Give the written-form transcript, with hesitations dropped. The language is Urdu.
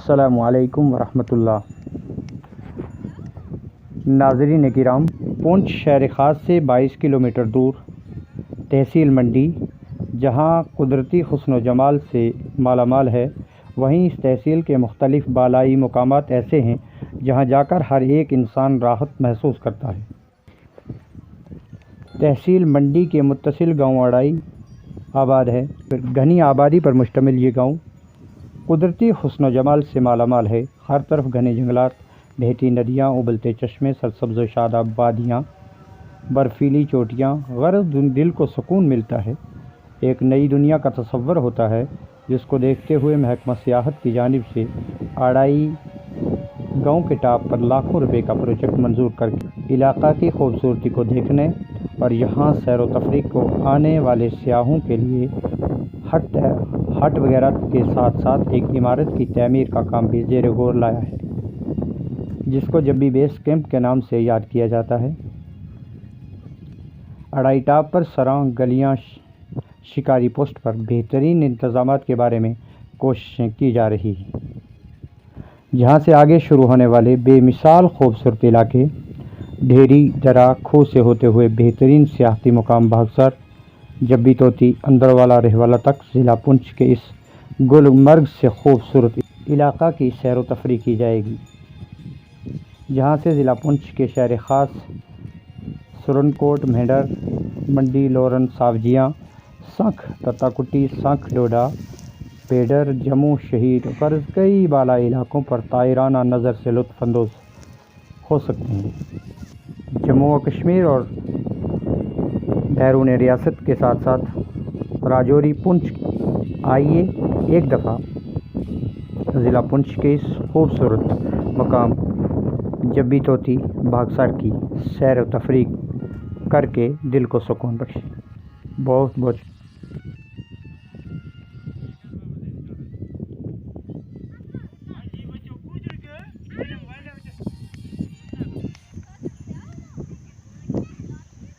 السلام علیکم ورحمۃ اللہ۔ ناظرین کرام، پونچھ شہر خاص سے 22 کلومیٹر دور تحصیل منڈی جہاں قدرتی حسن و جمال سے مالا مال ہے، وہیں اس تحصیل کے مختلف بالائی مقامات ایسے ہیں جہاں جا کر ہر ایک انسان راحت محسوس کرتا ہے۔ تحصیل منڈی کے متصل گاؤں اڑائی آباد ہے۔ گھنی آبادی پر مشتمل یہ گاؤں قدرتی حسن و جمال سے مالا مال ہے۔ ہر طرف گھنے جنگلات، بہتی ندیاں، ابلتے چشمے، سرسبز و شاداب وادیاں، برفیلی چوٹیاں، غرض دل کو سکون ملتا ہے۔ ایک نئی دنیا کا تصور ہوتا ہے جس کو دیکھتے ہوئے محکمہ سیاحت کی جانب سے اڑائی گاؤں کے ٹاپ پر لاکھوں روپے کا پروجیکٹ منظور کر کے علاقہ کی خوبصورتی کو دیکھنے اور یہاں سیر و تفریح کو آنے والے سیاحوں کے لیے ہٹ وغیرہ کے ساتھ ساتھ ایک عمارت کی تعمیر کا کام بھی زیر غور لایا ہے، جس کو جبی بیس کیمپ کے نام سے یاد کیا جاتا ہے۔ اڑائی ٹاپ پر سراں گلیاں، شکاری پوسٹ پر بہترین انتظامات کے بارے میں کوششیں کی جا رہی ہیں، جہاں سے آگے شروع ہونے والے بے مثال خوبصورت علاقے ڈھیری درہ کھو سے ہوتے ہوئے بہترین سیاحتی مقام بھاگسر، جبی توتی، اندروالا، رہوالا تک ضلع پونچھ کے اس گلمرگ سے خوبصورت علاقہ کی سیر و تفریح کی جائے گی، جہاں سے ضلع پونچھ کے شہر خاص سرنکوٹ، مہنڈر، منڈی، لورن، ساوجیاں، سنکھ، تتا کٹی، سنکھ ڈوڈا، پیڈر، جموں شہید غرض کئی بالائی علاقوں پر طائرانہ نظر سے لطف اندوز ہو سکتے ہیں۔ جموں و کشمیر اور بیرون ریاست کے ساتھ ساتھ راجوری، پونچھ، آئیے ایک دفعہ ضلع پونچھ کے اس خوبصورت مقام جبی توتی بھاگسر کی سیر و تفریح کر کے دل کو سکون بخشے۔ بہت بہت